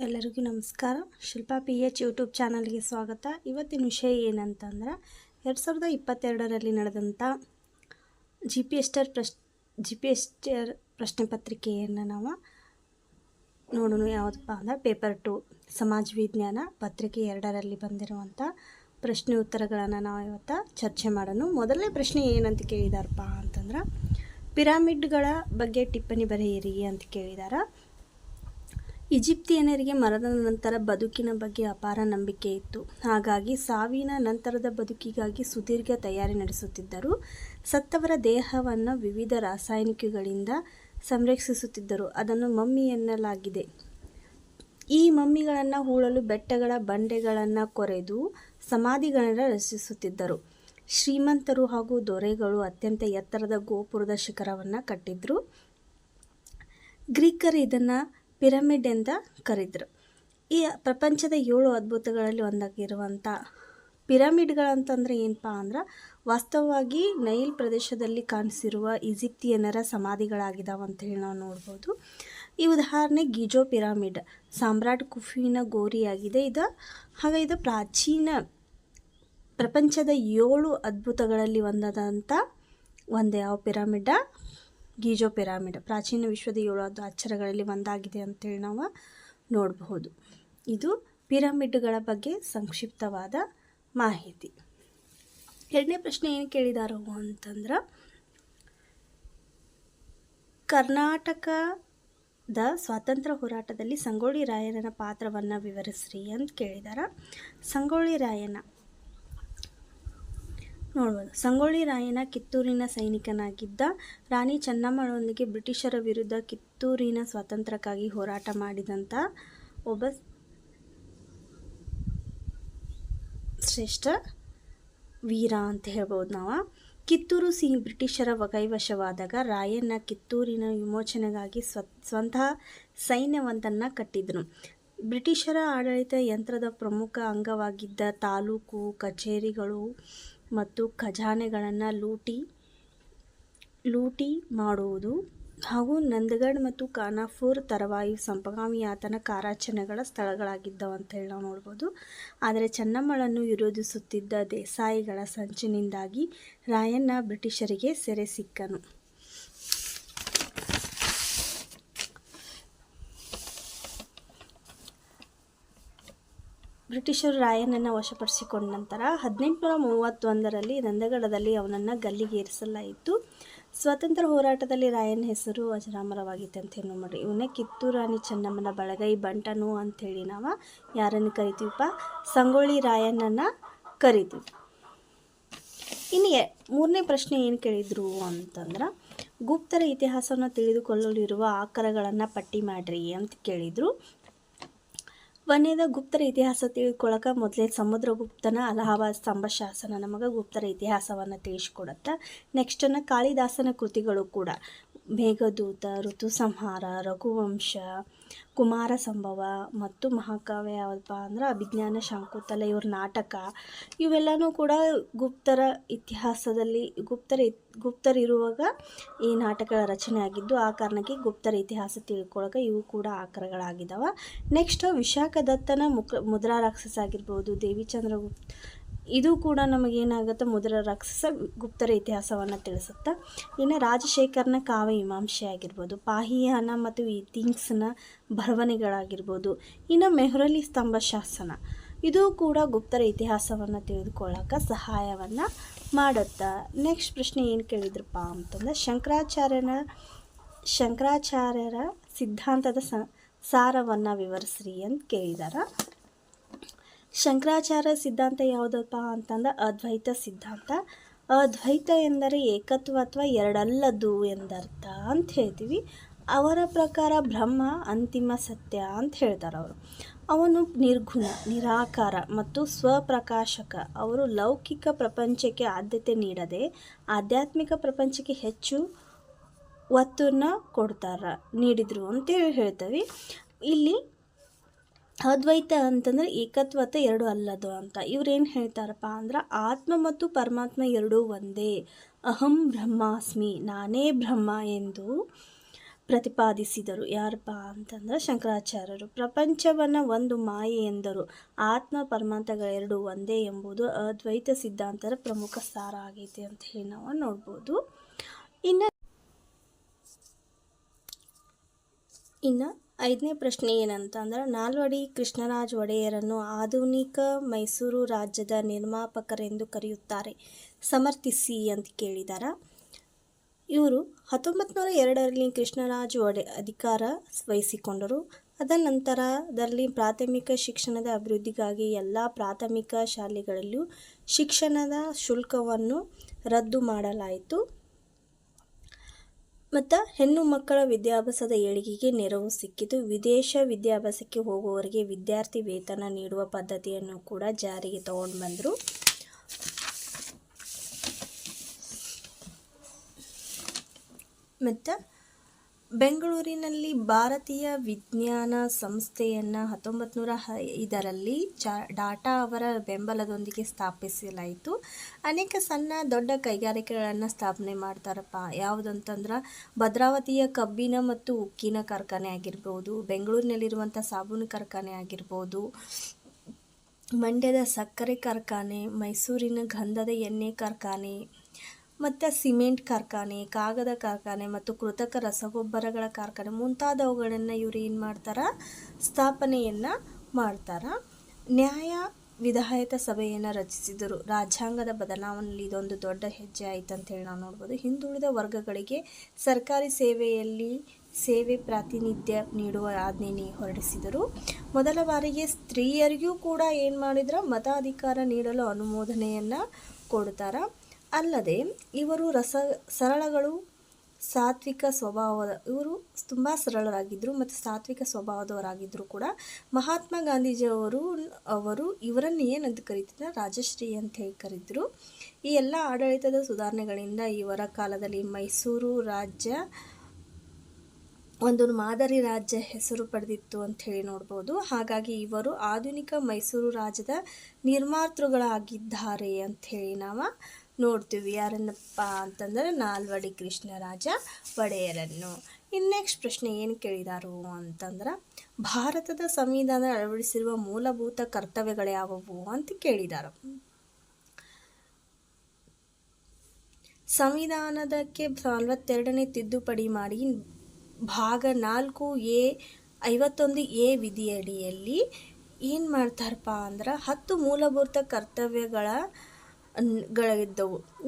ಎಲ್ಲರಿಗೂ ನಮಸ್ಕಾರ. Shilpa P H YouTube ಚಾನಲ್ಗೆ ಸ್ವಾಗತ. ಇವತ್ತಿನ ವಿಷಯ ಏನಂತಂದ್ರೆ 2022ರಲ್ಲಿ ನಡೆದಂಥ ಜಿ ಪಿ ಎಸ್ ಟಿ ಪ್ರಶ್ನೆ ಪತ್ರಿಕೆಯನ್ನು ನಾವು ನೋಡೋಣ. ಯಾವುದಪ್ಪ ಅಂದ್ರೆ ಪೇಪರ್ 2 ಸಮಾಜ ವಿಜ್ಞಾನ ಪತ್ರಿಕೆ 2ರಲ್ಲಿ ಬಂದಿರುವಂಥ ಪ್ರಶ್ನೆ ಉತ್ತರಗಳನ್ನು ನಾವು ಇವತ್ತು ಚರ್ಚೆ ಮಾಡೋಣ. ಮೊದಲನೇ ಪ್ರಶ್ನೆ ಏನಂತ ಕೇಳಿದಾರಪ್ಪ ಅಂತಂದ್ರೆ, ಪಿರಮಿಡ್ಗಳ ಬಗ್ಗೆ ಟಿಪ್ಪಣಿ ಬರೆಯಿರಿ ಅಂತ ಕೇಳಿದಾರ. ಈಜಿಪ್ತಿಯನ್ನರಿಗೆ ಮರಣದ ನಂತರ ಬದುಕಿನ ಬಗ್ಗೆ ಅಪಾರ ನಂಬಿಕೆ ಇತ್ತು. ಹಾಗಾಗಿ ಸಾವಿನ ನಂತರದ ಬದುಕಿಗಾಗಿ ಸುದೀರ್ಘ ತಯಾರಿ ನಡೆಸುತ್ತಿದ್ದರು. ಸತ್ತವರ ದೇಹವನ್ನು ವಿವಿಧ ರಾಸಾಯನಿಕಗಳಿಂದ ಸಂರಕ್ಷಿಸುತ್ತಿದ್ದರು. ಅದನ್ನು ಮಮ್ಮಿ ಎನ್ನಲಾಗಿದೆ. ಈ ಮಮ್ಮಿಗಳನ್ನು ಹೂಳಲು ಬೆಟ್ಟಗಳ ಬಂಡೆಗಳನ್ನು ಕೊರೆದು ಸಮಾಧಿಗಳನ್ನು ರಚಿಸುತ್ತಿದ್ದರು. ಶ್ರೀಮಂತರು ಹಾಗೂ ದೊರೆಗಳು ಅತ್ಯಂತ ಎತ್ತರದ ಗೋಪುರದ ಶಿಖರವನ್ನು ಕಟ್ಟಿದ್ರು. ಗ್ರೀಕರು ಇದನ್ನು ಪಿರಮಿಡ್ ಎಂದ ಕರೆದರು. ಈ ಪ್ರಪಂಚದ 7 ಅದ್ಭುತಗಳಲ್ಲಿ ಒಂದಾಗಿರುವಂಥ ಪಿರಮಿಡ್ಗಳಂತಂದರೆ ಏನಪ್ಪ ಅಂದ್ರೆ, ವಾಸ್ತವವಾಗಿ ನೈಲ್ ಪ್ರದೇಶದಲ್ಲಿ ಕಾಣಿಸಿರುವ ಈಜಿಪ್ತಿಯನ್ನರ ಸಮಾಧಿಗಳಾಗಿದ್ದಾವೆ ಅಂತೇಳಿ ನಾವು ನೋಡ್ಬೋದು. ಈ ಉದಾಹರಣೆ ಗಿಜೋ ಪಿರಮಿಡ್ ಸಾಮ್ರಾಟ್ ಕುಫುವಿನ ಗೋರಿಯಾಗಿದೆ. ಇದು ಪ್ರಾಚೀನ ಪ್ರಪಂಚದ 7 ಅದ್ಭುತಗಳಲ್ಲಿ ಒಂದಾದಂಥ ಯಾವ ಪಿರಮಿಡ್? ಗಿಜೋ ಪಿರಮಿಡ್ ಪ್ರಾಚೀನ ವಿಶ್ವದ 7 ಆಶ್ಚರ್ಯಗಳಲ್ಲಿ ಒಂದಾಗಿದೆ ಅಂತೇಳಿ ನಾವು ನೋಡಬಹುದು. ಇದು ಪಿರಮಿಡ್ಗಳ ಬಗ್ಗೆ ಸಂಕ್ಷಿಪ್ತವಾದ ಮಾಹಿತಿ. ಎರಡನೇ ಪ್ರಶ್ನೆ ಏನು ಕೇಳಿದಾರೋ ಅಂತಂದ್ರೆ, ಕರ್ನಾಟಕದ ಸ್ವಾತಂತ್ರ್ಯ ಹೋರಾಟದಲ್ಲಿ ಸಂಗೊಳ್ಳಿ ರಾಯಣ್ಣನ ಪಾತ್ರವನ್ನು ವಿವರಿಸ್ರಿ ಅಂತ ಕೇಳಿದಾರ. ಸಂಗೊಳ್ಳಿ ರಾಯಣ್ಣ ನೋಡ್ಬೋದು. ಸಂಗೊಳ್ಳಿ ರಾಯಣ್ಣ ಕಿತ್ತೂರಿನ ಸೈನಿಕನಾಗಿದ್ದ. ರಾಣಿ ಚೆನ್ನಮ್ಮಳೊಂದಿಗೆ ಬ್ರಿಟಿಷರ ವಿರುದ್ಧ ಕಿತ್ತೂರಿನ ಸ್ವಾತಂತ್ರ್ಯಕ್ಕಾಗಿ ಹೋರಾಟ ಮಾಡಿದಂಥ ಒಬ್ಬ ಶ್ರೇಷ್ಠ ವೀರ ಅಂತ ಹೇಳ್ಬೋದು ನಾವು. ಕಿತ್ತೂರು ಬ್ರಿಟಿಷರ ಕೈವಶವಾದಾಗ ರಾಯಣ್ಣ ಕಿತ್ತೂರಿನ ವಿಮೋಚನೆಗಾಗಿ ಸ್ವಂತಹ ಸೈನ್ಯವೊಂದನ್ನು ಕಟ್ಟಿದನು. ಬ್ರಿಟಿಷರ ಆಡಳಿತ ಯಂತ್ರದ ಪ್ರಮುಖ ಅಂಗವಾಗಿದ್ದ ತಾಲೂಕು ಕಚೇರಿಗಳು ಮತ್ತು ಖಜಾನೆಗಳನ್ನು ಲೂಟಿ ಮಾಡುವುದು ಹಾಗೂ ನಂದಗಢ ಮತ್ತು ಖಾನಾಪುರ ತರುವಾಯ ಸಂಪಗಾಮಿ ಆತನ ಕಾರ್ಯಾಚರಣೆಗಳ ಸ್ಥಳಗಳಾಗಿದ್ದವು ಅಂತೇಳಿ ನಾವು ನೋಡ್ಬೋದು. ಆದರೆ ಚೆನ್ನಮ್ಮಳನ್ನು ವಿರೋಧಿಸುತ್ತಿದ್ದ ದೇಸಾಯಿಗಳ ಸಂಚಿನಿಂದಾಗಿ ರಾಯಣ್ಣ ಬ್ರಿಟಿಷರಿಗೆ ಸೆರೆ ಸಿಕ್ಕನು. ಬ್ರಿಟಿಷರು ರಾಯಣ್ಣನ ವಶಪಡಿಸಿಕೊಂಡ ನಂತರ 1831ರಲ್ಲಿ ನಂದಗಡದಲ್ಲಿ ಅವನನ್ನು ಗಲ್ಲಿಗೇರಿಸಲಾಯಿತು. ಸ್ವಾತಂತ್ರ್ಯ ಹೋರಾಟದಲ್ಲಿ ರಾಯಣ್ಣ ಹೆಸರು ಅಜರಾಮರವಾಗಿತ್ತು ಅಂತ ಹೇಳಿ ನೋಡಿ. ಇವನೇ ಕಿತ್ತೂರು ರಾಣಿ ಚೆನ್ನಮ್ಮನ ಬಳಗೈ ಬಂಟನು ಅಂಥೇಳಿ ನಾವು ಯಾರನ್ನು ಕರಿತೀವಪ್ಪ? ಸಂಗೊಳ್ಳಿ ರಾಯಣ್ಣನ ಕರಿತೀವಿ. ಇನ್ನು ಮೂರನೇ ಪ್ರಶ್ನೆ ಏನು ಕೇಳಿದ್ರು ಅಂತಂದ್ರೆ, ಗುಪ್ತರ ಇತಿಹಾಸವನ್ನು ತಿಳಿದುಕೊಳ್ಳಲಿರುವ ಆಕರಗಳನ್ನು ಪಟ್ಟಿ ಮಾಡಿರಿ ಅಂತ ಕೇಳಿದರು. ಒಂದನೇದ ಗುಪ್ತರ ಇತಿಹಾಸ ತಿಳ್ಕೊಳ್ಳೋಕೆ ಮೊದಲೇ ಸಮುದ್ರಗುಪ್ತನ ಅಲಹಾಬಾದ್ ಸ್ತಂಭ ಶಾಸನ ನಮಗೆ ಗುಪ್ತರ ಇತಿಹಾಸವನ್ನು ತಿಳಿಸ್ಕೊಡುತ್ತೆ. ನೆಕ್ಸ್ಟನ್ನು ಕಾಳಿದಾಸನ ಕೃತಿಗಳು ಕೂಡ ಮೇಘದೂತ, ಋತು ಸಂಹಾರ, ರಘುವಂಶ, ಕುಮಾರ ಸಂಭವ ಮತ್ತು ಮಹಾಕಾವ್ಯ ಯಾವುದಪ್ಪ ಅಂದ್ರೆ ಅಭಿಜ್ಞಾನ ಶಾಂಕುತಲ, ಇವ್ರ ನಾಟಕ ಇವೆಲ್ಲನೂ ಕೂಡ ಗುಪ್ತರ ಇತಿಹಾಸದಲ್ಲಿ ಗುಪ್ತರಿರುವಾಗ ಈ ನಾಟಕಗಳ ರಚನೆ ಆಗಿದ್ದು. ಆ ಕಾರಣಕ್ಕೆ ಗುಪ್ತರ ಇತಿಹಾಸ ತಿಳ್ಕೊಳ್ಳೋಕೆ ಇವು ಕೂಡ ಆಕರಗಳಾಗಿದ್ದಾವೆ. ನೆಕ್ಸ್ಟ್ ವಿಶಾಖದತ್ತನ ಮುದ್ರಾ ರಾಕ್ಷಸ ಆಗಿರ್ಬೋದು, ದೇವಿ ಚಂದ್ರಗುಪ್ತ, ಇದು ಕೂಡ ನಮಗೇನಾಗುತ್ತೆ, ಮುದ್ರಾ ರಾಕ್ಷಸ ಗುಪ್ತರ ಇತಿಹಾಸವನ್ನು ತಿಳಿಸುತ್ತೆ. ಇನ್ನು ರಾಜಶೇಖರನ ಕಾವ್ಯ ಮೀಮಾಂಸೆ ಆಗಿರ್ಬೋದು, ಪಾಹಿಯಾನ ಮತ್ತು ಥಿಂಗ್ಸ್ನ ಬರವಣಿಗೆಗಳಾಗಿರ್ಬೋದು. ಇನ್ನು ಮೆಹ್ರಲಿ ಸ್ತಂಭ ಶಾಸನ ಇದು ಕೂಡ ಗುಪ್ತರ ಇತಿಹಾಸವನ್ನು ತಿಳಿದುಕೊಳ್ಳೋಕೆ ಸಹಾಯವನ್ನು ಮಾಡುತ್ತೆ. ನೆಕ್ಸ್ಟ್ ಪ್ರಶ್ನೆ ಏನು ಕೇಳಿದ್ರಪ್ಪ ಅಂತಂದ್ರೆ, ಶಂಕರಾಚಾರ್ಯರ ಸಿದ್ಧಾಂತದ ಸಾರವನ್ನು ವಿವರಿಸ್ರಿ ಅಂತ ಕೇಳಿದಾರ. ಶಂಕರಾಚಾರ್ಯ ಸಿದ್ಧಾಂತ ಯಾವುದಪ್ಪ ಅಂತಂದ್ರೆ ಅದ್ವೈತ ಸಿದ್ಧಾಂತ. ಅದ್ವೈತ ಎಂದರೆ ಏಕತ್ವ ಅಥವಾ ಎರಡಲ್ಲದು ಎಂದರ್ಥ ಅಂತ ಹೇಳ್ತೀವಿ. ಅವರ ಪ್ರಕಾರ ಬ್ರಹ್ಮ ಅಂತಿಮ ಸತ್ಯ ಅಂತ ಹೇಳ್ತಾರೆ ಅವರು. ಅವನು ನಿರ್ಗುಣ, ನಿರಾಕಾರ ಮತ್ತು ಸ್ವಪ್ರಕಾಶಕ. ಅವರು ಲೌಕಿಕ ಪ್ರಪಂಚಕ್ಕೆ ಆದ್ಯತೆ ನೀಡದೆ ಆಧ್ಯಾತ್ಮಿಕ ಪ್ರಪಂಚಕ್ಕೆ ಹೆಚ್ಚು ಒತ್ತನ್ನು ನೀಡಿದರು ಅಂತೇಳಿ ಹೇಳ್ತೀವಿ. ಇಲ್ಲಿ ಅದ್ವೈತ ಅಂತಂದರೆ ಏಕತ್ವ ಎರಡು ಅಲ್ಲದು ಅಂತ. ಇವ್ರೇನು ಹೇಳ್ತಾರಪ್ಪ ಅಂದ್ರೆ, ಆತ್ಮ ಮತ್ತು ಪರಮಾತ್ಮ ಎರಡೂ ಒಂದೇ, ಅಹಂ ಬ್ರಹ್ಮಾಸ್ಮಿ, ನಾನೇ ಬ್ರಹ್ಮ ಎಂದು ಪ್ರತಿಪಾದಿಸಿದರು. ಯಾರಪ್ಪ ಅಂತಂದ್ರೆ ಶಂಕರಾಚಾರ್ಯರು. ಪ್ರಪಂಚವನ್ನು ಒಂದು ಮಾಯೆ ಎಂದರು. ಆತ್ಮ ಪರಮಾರ್ಥಗಳೆರಡು ಒಂದೇ ಎಂಬುದು ಅದ್ವೈತ ಸಿದ್ಧಾಂತದ ಪ್ರಮುಖ ಸಾರ ಆಗೈತೆ ಅಂತ ಹೇಳಿ ನಾವು ನೋಡ್ಬೋದು. ಇನ್ನು 5ನೇ ಪ್ರಶ್ನೆ ಏನಂತ ಅಂದ್ರೆ, ನಾಲ್ವಡಿ ಕೃಷ್ಣರಾಜ ಒಡೆಯರನ್ನು ಆಧುನಿಕ ಮೈಸೂರು ರಾಜ್ಯದ ನಿರ್ಮಾಪಕರೆಂದು ಕರೆಯುತ್ತಾರೆ, ಸಮರ್ಥಿಸಿ ಅಂತ ಕೇಳಿದಾರ. ಇವರು 1902ರಲ್ಲಿ ಕೃಷ್ಣರಾಜ ಅಧಿಕಾರ ವಹಿಸಿಕೊಂಡರು. ಅದನಂತರದಲ್ಲಿ ಪ್ರಾಥಮಿಕ ಶಿಕ್ಷಣದ ಅಭಿವೃದ್ಧಿಗಾಗಿ ಎಲ್ಲ ಪ್ರಾಥಮಿಕ ಶಾಲೆಗಳಲ್ಲೂ ಶಿಕ್ಷಣದ ಶುಲ್ಕವನ್ನು ರದ್ದು ಮಾಡಲಾಯಿತು. ಮತ್ತು ಹೆಣ್ಣು ಮಕ್ಕಳ ವಿದ್ಯಾಭ್ಯಾಸದ ಏಳಿಗೆಗೆ ನೆರವು ಸಿಕ್ಕಿತು. ವಿದೇಶ ವಿದ್ಯಾಭ್ಯಾಸಕ್ಕೆ ಹೋಗುವವರಿಗೆ ವಿದ್ಯಾರ್ಥಿ ವೇತನ ನೀಡುವ ಪದ್ಧತಿಯನ್ನು ಕೂಡ ಜಾರಿಗೆ ತಗೊಂಡು ಬಂದರು. ಮತ್ತು ಬೆಂಗಳೂರಿನಲ್ಲಿ ಭಾರತೀಯ ವಿಜ್ಞಾನ ಸಂಸ್ಥೆಯನ್ನು 1905ರಲ್ಲಿ ಡಾಟಾ ಅವರ ಬೆಂಬಲದೊಂದಿಗೆ ಸ್ಥಾಪಿಸಲಾಯಿತು. ಅನೇಕ ಸಣ್ಣ ದೊಡ್ಡ ಕೈಗಾರಿಕೆಗಳನ್ನು ಸ್ಥಾಪನೆ ಮಾಡ್ತಾರಪ್ಪ. ಯಾವುದಂತಂದ್ರೆ ಭದ್ರಾವತಿಯ ಕಬ್ಬಿನ ಮತ್ತು ಉಕ್ಕಿನ ಕಾರ್ಖಾನೆ ಆಗಿರ್ಬೋದು, ಬೆಂಗಳೂರಿನಲ್ಲಿರುವಂಥ ಸಾಬೂನು ಕಾರ್ಖಾನೆ ಆಗಿರ್ಬೋದು, ಮಂಡ್ಯದ ಸಕ್ಕರೆ ಕಾರ್ಖಾನೆ, ಮೈಸೂರಿನ ಗಂಧದ ಎಣ್ಣೆ ಕಾರ್ಖಾನೆ ಮತ್ತು ಸಿಮೆಂಟ್ ಕಾರ್ಖಾನೆ, ಕಾಗದ ಕಾರ್ಖಾನೆ ಮತ್ತು ಕೃತಕ ರಸಗೊಬ್ಬರಗಳ ಕಾರ್ಖಾನೆ ಮುಂತಾದವುಗಳನ್ನು ಇವರು ಏನು ಮಾಡ್ತಾರೆ, ಸ್ಥಾಪನೆಯನ್ನು ಮಾಡ್ತಾರೆ. ನ್ಯಾಯ ವಿಧಾಯಕ ಸಭೆಯನ್ನು ರಚಿಸಿದರು. ರಾಜ್ಯಾಂಗದ ಬದಲಾವಣೆಯಲ್ಲಿ ಇದೊಂದು ದೊಡ್ಡ ಹೆಜ್ಜೆ ಆಯಿತು ಅಂತೇಳಿ ನಾವು ನೋಡ್ಬೋದು. ಹಿಂದುಳಿದ ವರ್ಗಗಳಿಗೆ ಸರ್ಕಾರಿ ಸೇವೆ ಪ್ರಾತಿನಿಧ್ಯ ನೀಡುವ ಆಜ್ಞೆ ಹೊರಡಿಸಿದರು. ಮೊದಲ ಬಾರಿಗೆ ಸ್ತ್ರೀಯರಿಗೂ ಕೂಡ ಏನು ಮಾಡಿದ್ರೆ, ಮತಾಧಿಕಾರ ನೀಡಲು ಅನುಮೋದನೆಯನ್ನು ಕೊಡ್ತಾರೆ. ಅಲ್ಲದೆ ಇವರು ಸರಳಗಳು, ಸಾತ್ವಿಕ ಸ್ವಭಾವದ, ಇವರು ತುಂಬ ಸರಳರಾಗಿದ್ದರು ಮತ್ತು ಸಾತ್ವಿಕ ಸ್ವಭಾವದವರಾಗಿದ್ದರು ಕೂಡ. ಮಹಾತ್ಮ ಗಾಂಧೀಜಿಯವರು ಇವರನ್ನು ಏನಂತ ಕರೀತಿದ್ರು, ರಾಜಶ್ರೀ ಅಂತ ಹೇಳಿ ಕರೀತಿದ್ರು. ಈ ಎಲ್ಲ ಆಡಳಿತದ ಸುಧಾರಣೆಗಳಿಂದ ಇವರ ಕಾಲದಲ್ಲಿ ಮೈಸೂರು ರಾಜ್ಯ ಒಂದು ಮಾದರಿ ರಾಜ್ಯ ಹೆಸರು ಪಡೆದಿತ್ತು ಅಂತ ಹೇಳಿ ನೋಡ್ಬೋದು. ಹಾಗಾಗಿ ಇವರು ಆಧುನಿಕ ಮೈಸೂರು ರಾಜ್ಯದ ನಿರ್ಮಾತೃಗಳಾಗಿದ್ದಾರೆ ಅಂಥೇಳಿ ನಾವು ನೋಡ್ತೀವಿ. ಯಾರನ್ನಪ್ಪ ಅಂತಂದರೆ ನಾಲ್ವಡಿ ಕೃಷ್ಣರಾಜ ಒಡೆಯರನ್ನು. ಇನ್ನು ನೆಕ್ಸ್ಟ್ ಪ್ರಶ್ನೆ ಏನು ಕೇಳಿದಾರು ಅಂತಂದ್ರೆ, ಭಾರತದ ಸಂವಿಧಾನ ಅಳವಡಿಸಿರುವ ಮೂಲಭೂತ ಕರ್ತವ್ಯಗಳ್ಯಾವುವು ಅಂತ ಕೇಳಿದಾರ. ಸಂವಿಧಾನದಕ್ಕೆ 42ನೇ ತಿದ್ದುಪಡಿ ಮಾಡಿ ಭಾಗ 4A 51A ವಿಧಿಯಡಿಯಲ್ಲಿ ಏನು ಮಾಡ್ತಾರಪ್ಪ ಅಂದ್ರೆ 10 ಮೂಲಭೂತ ಕರ್ತವ್ಯಗಳಿದ್ದವು.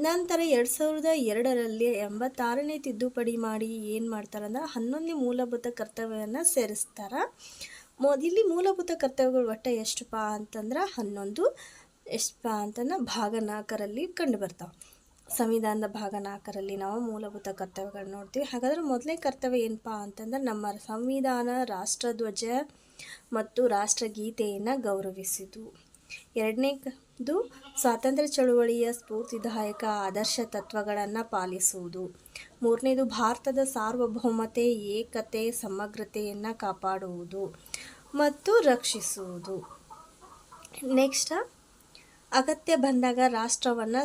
ನಂತರ 2002ರಲ್ಲಿ 86ನೇ ತಿದ್ದುಪಡಿ ಮಾಡಿ ಏನು ಮಾಡ್ತಾರೆ ಅಂದ್ರೆ 11 ಮೂಲಭೂತ ಕರ್ತವ್ಯವನ್ನು ಸೇರಿಸ್ತಾರೆ. ಇಲ್ಲಿ ಮೂಲಭೂತ ಕರ್ತವ್ಯಗಳು ಒಟ್ಟು ಎಷ್ಟಪ್ಪ ಅಂತಂದ್ರೆ 11. ಎಷ್ಟಪ್ಪ ಅಂತಂದ್ರೆ ಭಾಗ 4ರಲ್ಲಿ ಕಂಡು ಬರ್ತಾವೆ. ಸಂವಿಧಾನದ ಭಾಗ 4ರಲ್ಲಿ ನಾವು ಮೂಲಭೂತ ಕರ್ತವ್ಯಗಳು ನೋಡ್ತೀವಿ. ಹಾಗಾದ್ರೆ ಮೊದಲನೇ ಕರ್ತವ್ಯ ಏನಪ್ಪ ಅಂತಂದ್ರೆ, ನಮ್ಮ ಸಂವಿಧಾನ ರಾಷ್ಟ್ರಧ್ವಜ ಮತ್ತು ರಾಷ್ಟ್ರಗೀತೆಯನ್ನು ಗೌರವಿಸಿತು. ಎರಡನೇದು ಸ್ವಾತಂತ್ರ್ಯ ಚಳುವಳಿಯ ಸ್ಫೂರ್ತಿದಾಯಕ ಆದರ್ಶ ತತ್ವಗಳನ್ನು ಪಾಲಿಸುವುದು. ಮೂರನೇದು ಭಾರತದ ಸಾರ್ವಭೌಮತೆ, ಏಕತೆ, ಸಮಗ್ರತೆಯನ್ನು ಕಾಪಾಡುವುದು ಮತ್ತು ರಕ್ಷಿಸುವುದು. ನೆಕ್ಸ್ಟ್, ಅಗತ್ಯ ಬಂದಾಗ ರಾಷ್ಟ್ರವನ್ನು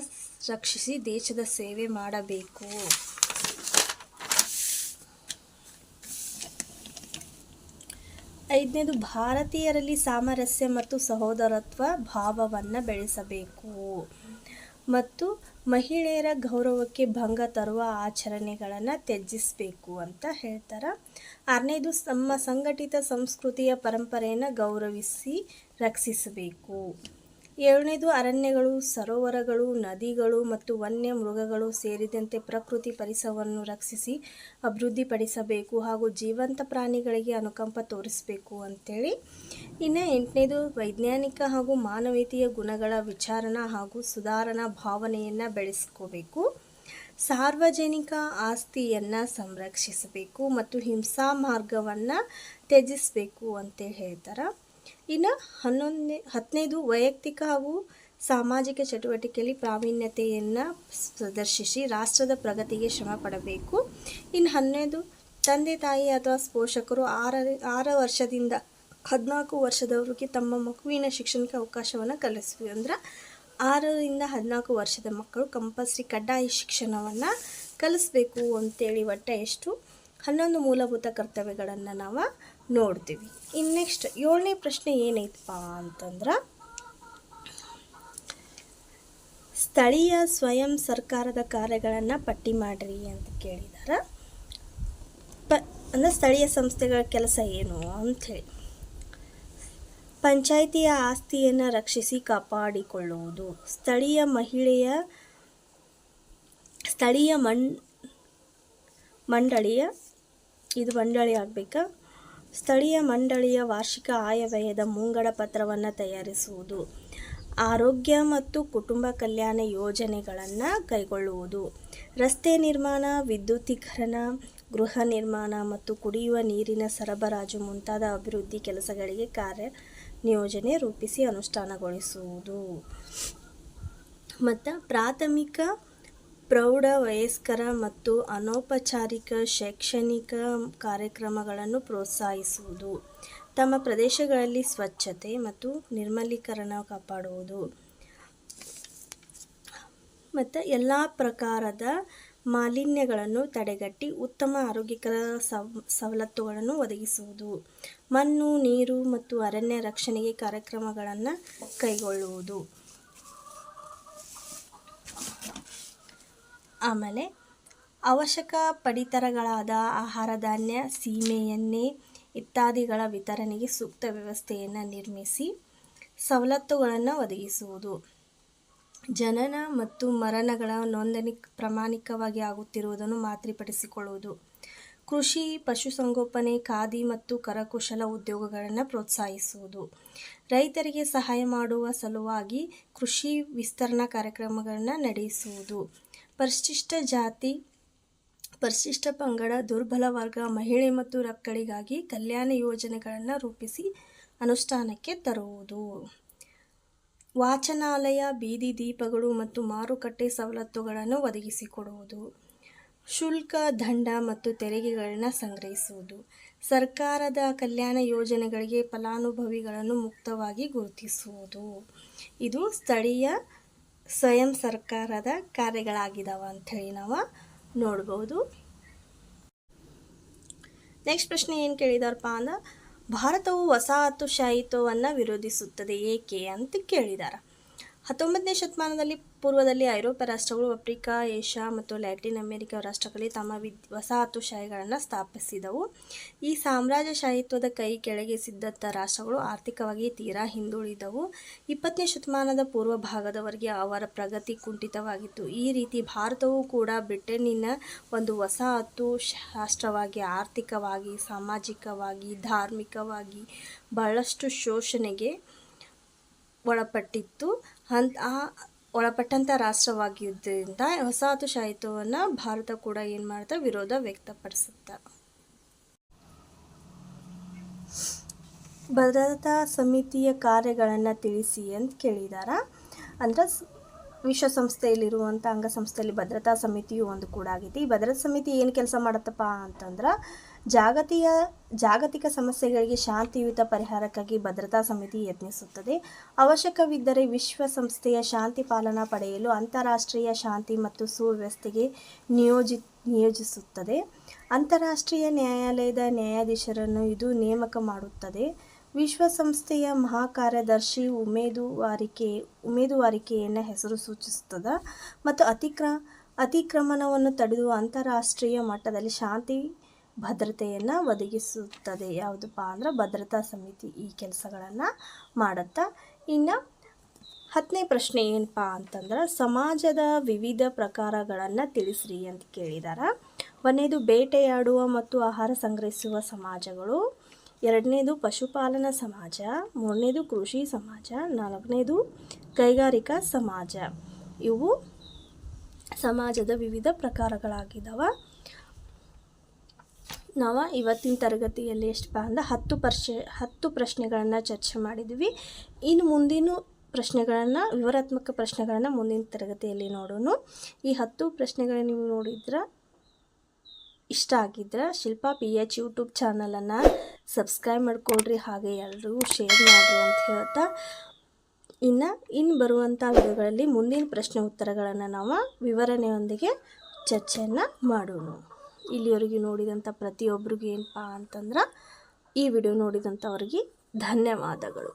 ರಕ್ಷಿಸಿ ದೇಶದ ಸೇವೆ ಮಾಡಬೇಕು. ಐದನೇದು ಭಾರತೀಯರಲ್ಲಿ ಸಾಮರಸ್ಯ ಮತ್ತು ಸಹೋದರತ್ವ ಭಾವವನ್ನು ಬೆಳೆಸಬೇಕು ಮತ್ತು ಮಹಿಳೆಯರ ಗೌರವಕ್ಕೆ ಭಂಗ ತರುವ ಆಚರಣೆಗಳನ್ನು ತ್ಯಜಿಸಬೇಕು ಅಂತ ಹೇಳ್ತಾರೆ. ಆರನೇದು ನಮ್ಮ ಸಂಘಟಿತ ಸಂಸ್ಕೃತಿಯ ಪರಂಪರೆಯನ್ನು ಗೌರವಿಸಿ ರಕ್ಷಿಸಬೇಕು. ಏಳನೇದು ಅರಣ್ಯಗಳು, ಸರೋವರಗಳು, ನದಿಗಳು ಮತ್ತು ವನ್ಯ ಮೃಗಗಳು ಸೇರಿದಂತೆ ಪ್ರಕೃತಿ ಪರಿಸರವನ್ನು ರಕ್ಷಿಸಿ ಅಭಿವೃದ್ಧಿಪಡಿಸಬೇಕು ಹಾಗೂ ಜೀವಂತ ಪ್ರಾಣಿಗಳಿಗೆ ಅನುಕಂಪ ತೋರಿಸಬೇಕು ಅಂತೇಳಿ. ಇನ್ನು ಎಂಟನೇದು ವೈಜ್ಞಾನಿಕ ಹಾಗೂ ಮಾನವೀಯತೆಯ ಗುಣಗಳ ವಿಚಾರಣಾ ಹಾಗೂ ಸುಧಾರಣಾ ಭಾವನೆಯನ್ನು ಬೆಳೆಸ್ಕೋಬೇಕು. ಸಾರ್ವಜನಿಕ ಆಸ್ತಿಯನ್ನು ಸಂರಕ್ಷಿಸಬೇಕು ಮತ್ತು ಹಿಂಸಾ ಮಾರ್ಗವನ್ನು ತ್ಯಜಿಸಬೇಕು ಅಂತೇಳಿ ಹೇಳ್ತಾರೆ. ಇನ್ನು 10ನೇದು ವೈಯಕ್ತಿಕ ಹಾಗೂ ಸಾಮಾಜಿಕ ಚಟುವಟಿಕೆಯಲ್ಲಿ ಪ್ರಾವೀಣ್ಯತೆಯನ್ನು ಪ್ರದರ್ಶಿಸಿ ರಾಷ್ಟ್ರದ ಪ್ರಗತಿಗೆ ಶ್ರಮ ಪಡಬೇಕು. ಇನ್ನು 11ನೇದು ತಂದೆ ತಾಯಿ ಅಥವಾ ಪೋಷಕರು 6 ವರ್ಷದಿಂದ 14 ವರ್ಷದವರೆಗೆ ತಮ್ಮ ಮಗುವಿನ ಶಿಕ್ಷಣಕ್ಕೆ ಅವಕಾಶವನ್ನು ಕಲಿಸಬೇಕು. ಅಂದ್ರೆ 6ರಿಂದ 14 ವರ್ಷದ ಮಕ್ಕಳು ಕಂಪಲ್ಸರಿ ಕಡ್ಡಾಯ ಶಿಕ್ಷಣವನ್ನು ಕಲಿಸ್ಬೇಕು ಅಂತೇಳಿ ಒಟ್ಟು ಎಷ್ಟು 11 ಮೂಲಭೂತ ಕರ್ತವ್ಯಗಳನ್ನು ನಾವು ನೋಡ್ತೀವಿ. ಇನ್ನು ನೆಕ್ಸ್ಟ್ 7ನೇ ಪ್ರಶ್ನೆ ಏನೈತಪ್ಪ ಅಂತಂದ್ರೆ, ಸ್ಥಳೀಯ ಸ್ವಯಂ ಸರ್ಕಾರದ ಕಾರ್ಯಗಳನ್ನು ಪಟ್ಟಿ ಮಾಡಿರಿ ಅಂತ ಕೇಳಿದಾರೆ. ಅಂದರೆ ಸ್ಥಳೀಯ ಸಂಸ್ಥೆಗಳ ಕೆಲಸ ಏನು ಅಂಥೇಳಿ. ಪಂಚಾಯಿತಿಯ ಆಸ್ತಿಯನ್ನು ರಕ್ಷಿಸಿ ಕಾಪಾಡಿಕೊಳ್ಳುವುದು, ಸ್ಥಳೀಯ ಮಂಡಳಿಯ ಇದು ಮಂಡಳಿ ಆಗಬೇಕಾ, ಸ್ಥಳೀಯ ಮಂಡಳಿಯ ವಾರ್ಷಿಕ ಆಯವ್ಯಯದ ಮುಂಗಡ ಪತ್ರವನ್ನು ತಯಾರಿಸುವುದು, ಆರೋಗ್ಯ ಮತ್ತು ಕುಟುಂಬ ಕಲ್ಯಾಣ ಯೋಜನೆಗಳನ್ನು ಕೈಗೊಳ್ಳುವುದು, ರಸ್ತೆ ನಿರ್ಮಾಣ, ವಿದ್ಯುದೀಕರಣ, ಗೃಹ ನಿರ್ಮಾಣ ಮತ್ತು ಕುಡಿಯುವ ನೀರಿನ ಸರಬರಾಜು ಮುಂತಾದ ಅಭಿವೃದ್ಧಿ ಕೆಲಸಗಳಿಗೆ ಕಾರ್ಯನಿಯೋಜನೆ ರೂಪಿಸಿ ಅನುಷ್ಠಾನಗೊಳಿಸುವುದು. ಮತ್ತು ಪ್ರಾಥಮಿಕ, ಪ್ರೌಢ ವಯಸ್ಕರ ಮತ್ತು ಅನೌಪಚಾರಿಕ ಶೈಕ್ಷಣಿಕ ಕಾರ್ಯಕ್ರಮಗಳನ್ನು ಪ್ರೋತ್ಸಾಹಿಸುವುದು, ತಮ್ಮ ಪ್ರದೇಶಗಳಲ್ಲಿ ಸ್ವಚ್ಛತೆ ಮತ್ತು ನಿರ್ಮಲೀಕರಣ ಕಾಪಾಡುವುದು, ಮತ್ತು ಎಲ್ಲ ಪ್ರಕಾರದ ಮಾಲಿನ್ಯಗಳನ್ನು ತಡೆಗಟ್ಟಿ ಉತ್ತಮ ಆರೋಗ್ಯಕರ ಸವಲತ್ತುಗಳನ್ನು ಒದಗಿಸುವುದು, ಮಣ್ಣು, ನೀರು ಮತ್ತು ಅರಣ್ಯ ರಕ್ಷಣೆಗೆ ಕಾರ್ಯಕ್ರಮಗಳನ್ನು ಕೈಗೊಳ್ಳುವುದು. ಆಮೇಲೆ ಅವಶ್ಯಕ ಪಡಿತರಗಳಾದ ಆಹಾರ ಧಾನ್ಯ, ಸೀಮೆ ಎಣ್ಣೆ ಇತ್ಯಾದಿಗಳ ವಿತರಣೆಗೆ ಸೂಕ್ತ ವ್ಯವಸ್ಥೆಯನ್ನು ನಿರ್ಮಿಸಿ ಸವಲತ್ತುಗಳನ್ನು ಒದಗಿಸುವುದು, ಜನನ ಮತ್ತು ಮರಣಗಳ ನೋಂದಣಿ ಪ್ರಾಮಾಣಿಕವಾಗಿ ಆಗುತ್ತಿರುವುದನ್ನು ಖಾತ್ರಿಪಡಿಸಿಕೊಳ್ಳುವುದು, ಕೃಷಿ, ಪಶುಸಂಗೋಪನೆ, ಖಾದಿ ಮತ್ತು ಕರಕುಶಲ ಉದ್ಯೋಗಗಳನ್ನು ಪ್ರೋತ್ಸಾಹಿಸುವುದು, ರೈತರಿಗೆ ಸಹಾಯ ಮಾಡುವ ಸಲುವಾಗಿ ಕೃಷಿ ವಿಸ್ತರಣಾ ಕಾರ್ಯಕ್ರಮಗಳನ್ನು ನಡೆಸುವುದು, ಪರಿಶಿಷ್ಟ ಜಾತಿ, ಪರಿಶಿಷ್ಟ ಪಂಗಡ, ದುರ್ಬಲ ವರ್ಗ, ಮಹಿಳೆ ಮತ್ತು ಮಕ್ಕಳಿಗಾಗಿ ಕಲ್ಯಾಣ ಯೋಜನೆಗಳನ್ನು ರೂಪಿಸಿ ಅನುಷ್ಠಾನಕ್ಕೆ ತರುವುದು, ವಾಚನಾಲಯ, ಬೀದಿ ದೀಪಗಳು ಮತ್ತು ಮಾರುಕಟ್ಟೆ ಸವಲತ್ತುಗಳನ್ನು ಒದಗಿಸಿಕೊಡುವುದು, ಶುಲ್ಕ, ದಂಡ ಮತ್ತು ತೆರಿಗೆಗಳನ್ನು ಸಂಗ್ರಹಿಸುವುದು, ಸರ್ಕಾರದ ಕಲ್ಯಾಣ ಯೋಜನೆಗಳಿಗೆ ಫಲಾನುಭವಿಗಳನ್ನು ಮುಕ್ತವಾಗಿ ಗುರುತಿಸುವುದು. ಇದು ಸ್ಥಳೀಯ ಸ್ವಯಂ ಸರ್ಕಾರದ ಕಾರ್ಯಗಳಾಗಿದ್ದಾವೆ ಅಂಥೇಳಿ ನಾವು ನೋಡ್ಬೋದು. ನೆಕ್ಸ್ಟ್ ಪ್ರಶ್ನೆ ಏನು ಕೇಳಿದಾರಪ್ಪ ಅಂದ್ರೆ, ಭಾರತವು ವಸಾಹತುಶಾಹಿತ್ವವನ್ನು ವಿರೋಧಿಸುತ್ತದೆ ಏಕೆ ಅಂತ ಕೇಳಿದ್ದಾರೆ. 19ನೇ ಶತಮಾನದಲ್ಲಿ ಪೂರ್ವದಲ್ಲಿ ಐರೋಪ್ಯ ರಾಷ್ಟ್ರಗಳು ಆಫ್ರಿಕಾ, ಏಷ್ಯಾ ಮತ್ತು ಲ್ಯಾಟಿನ್ ಅಮೆರಿಕ ರಾಷ್ಟ್ರಗಳಲ್ಲಿ ತಮ್ಮ ವಸಾಹತುಶಾಹಿಗಳನ್ನು ಸ್ಥಾಪಿಸಿದವು. ಈ ಸಾಮ್ರಾಜ್ಯಶಾಹಿತ್ವದ ಕೈ ಕೆಳಗಿಸಿದ್ದಂಥ ರಾಷ್ಟ್ರಗಳು ಆರ್ಥಿಕವಾಗಿ ತೀರಾ ಹಿಂದುಳಿದವು. 20ನೇ ಶತಮಾನದ ಪೂರ್ವ ಭಾಗದವರೆಗೆ ಅವರ ಪ್ರಗತಿ ಕುಂಠಿತವಾಗಿತ್ತು. ಈ ರೀತಿ ಭಾರತವು ಕೂಡ ಬ್ರಿಟನ್ನಿನ ಒಂದು ವಸಾಹತು ರಾಷ್ಟ್ರವಾಗಿ ಆರ್ಥಿಕವಾಗಿ, ಸಾಮಾಜಿಕವಾಗಿ, ಧಾರ್ಮಿಕವಾಗಿ ಬಹಳಷ್ಟು ಶೋಷಣೆಗೆ ಒಳಪಟ್ಟಂಥ ರಾಷ್ಟ್ರವಾಗಿದ್ದರಿಂದ ವಸಾಹತುಶಾಹಿತ್ವವನ್ನು ಭಾರತ ಕೂಡ ಏನು ಮಾಡ್ತಾ ವಿರೋಧ ವ್ಯಕ್ತಪಡಿಸುತ್ತೆ. ಭದ್ರತಾ ಸಮಿತಿಯ ಕಾರ್ಯಗಳನ್ನು ತಿಳಿಸಿ ಅಂತ ಕೇಳಿದಾರ. ಅಂದ್ರೆ ವಿಶ್ವಸಂಸ್ಥೆಯಲ್ಲಿರುವಂಥ ಅಂಗಸಂಸ್ಥೆಯಲ್ಲಿ ಭದ್ರತಾ ಸಮಿತಿಯು ಒಂದು ಕೂಡ ಆಗೈತಿ. ಈ ಭದ್ರತಾ ಸಮಿತಿ ಏನು ಕೆಲಸ ಮಾಡುತ್ತಪ್ಪ ಅಂತಂದ್ರೆ, ಜಾಗತಿಕ ಸಮಸ್ಯೆಗಳಿಗೆ ಶಾಂತಿಯುತ ಪರಿಹಾರಕ್ಕಾಗಿ ಭದ್ರತಾ ಸಮಿತಿ ಯತ್ನಿಸುತ್ತದೆ. ಅವಶ್ಯಕವಿದ್ದರೆ ವಿಶ್ವಸಂಸ್ಥೆಯ ಶಾಂತಿ ಪಾಲನಾ ಪಡೆಯಲು ಅಂತಾರಾಷ್ಟ್ರೀಯ ಶಾಂತಿ ಮತ್ತು ಸುವ್ಯವಸ್ಥೆಗೆ ನಿಯೋಜಿಸುತ್ತದೆ. ಅಂತಾರಾಷ್ಟ್ರೀಯ ನ್ಯಾಯಾಲಯದ ನ್ಯಾಯಾಧೀಶರನ್ನು ಇದು ನೇಮಕ ಮಾಡುತ್ತದೆ. ವಿಶ್ವಸಂಸ್ಥೆಯ ಮಹಾಕಾರ್ಯದರ್ಶಿ ಉಮೇದುವಾರಿಕೆಯನ್ನು ಹೆಸರು ಸೂಚಿಸುತ್ತದೆ ಮತ್ತು ಅತಿಕ್ರಮಣವನ್ನು ತಡೆದು ಅಂತಾರಾಷ್ಟ್ರೀಯ ಮಟ್ಟದಲ್ಲಿ ಶಾಂತಿ ಭದ್ರತೆಯನ್ನು ಒದಗಿಸುತ್ತದೆ. ಯಾವುದಪ್ಪ ಅಂದ್ರೆ ಭದ್ರತಾ ಸಮಿತಿ ಈ ಕೆಲಸಗಳನ್ನು ಮಾಡುತ್ತಾ. ಇನ್ನು 10ನೇ ಪ್ರಶ್ನೆ ಏನಪ್ಪ ಅಂತಂದ್ರೆ, ಸಮಾಜದ ವಿವಿಧ ಪ್ರಕಾರಗಳನ್ನು ತಿಳಿಸ್ರಿ ಅಂತ ಕೇಳಿದಾರ. 1ನೇದು ಬೇಟೆಯಾಡುವ ಮತ್ತು ಆಹಾರ ಸಂಗ್ರಹಿಸುವ ಸಮಾಜಗಳು, 2ನೇದು ಪಶುಪಾಲನಾ ಸಮಾಜ, 3ನೇದು ಕೃಷಿ ಸಮಾಜ, 4ನೇದು ಕೈಗಾರಿಕಾ ಸಮಾಜ. ಇವು ಸಮಾಜದ ವಿವಿಧ ಪ್ರಕಾರಗಳಾಗಿದ್ದಾವೆ. ನಾವು ಇವತ್ತಿನ ತರಗತಿಯಲ್ಲಿ ಎಷ್ಟಪ್ಪ ಅಂದ್ರೆ 10 ಪ್ರಶ್ನೆಗಳನ್ನು ಚರ್ಚೆ ಮಾಡಿದ್ವಿ. ಇನ್ನು ಮುಂದಿನ ಪ್ರಶ್ನೆಗಳನ್ನು, ವಿವರಾತ್ಮಕ ಪ್ರಶ್ನೆಗಳನ್ನು ಮುಂದಿನ ತರಗತಿಯಲ್ಲಿ ನೋಡೋಣ. ಈ 10 ಪ್ರಶ್ನೆಗಳನ್ನು ನೀವು ನೋಡಿದ್ರೆ ಇಷ್ಟ ಆಗಿದ್ರೆ ಶಿಲ್ಪಾ PH ಯೂಟ್ಯೂಬ್ ಚಾನಲನ್ನು ಸಬ್ಸ್ಕ್ರೈಬ್ ಮಾಡಿಕೊಡ್ರಿ, ಹಾಗೆ ಎಲ್ಲರಿಗೂ ಶೇರ್ ಮಾಡಿರಿ ಅಂತ ಹೇಳ್ತಾ, ಇನ್ನು ಬರುವಂಥ ವಿಡಿಯೋಗಳಲ್ಲಿ ಮುಂದಿನ ಪ್ರಶ್ನೆ ಉತ್ತರಗಳನ್ನು ನಾವು ವಿವರಣೆಯೊಂದಿಗೆ ಚರ್ಚೆಯನ್ನು ಮಾಡೋಣ. ಇಲ್ಲಿವರೆಗೂ ನೋಡಿದಂಥ ಪ್ರತಿಯೊಬ್ಬರಿಗೂ ಏನಪ್ಪ ಅಂತಂದ್ರೆ ಈ ವಿಡಿಯೋ ನೋಡಿದಂಥವ್ರಿಗೆ ಧನ್ಯವಾದಗಳು.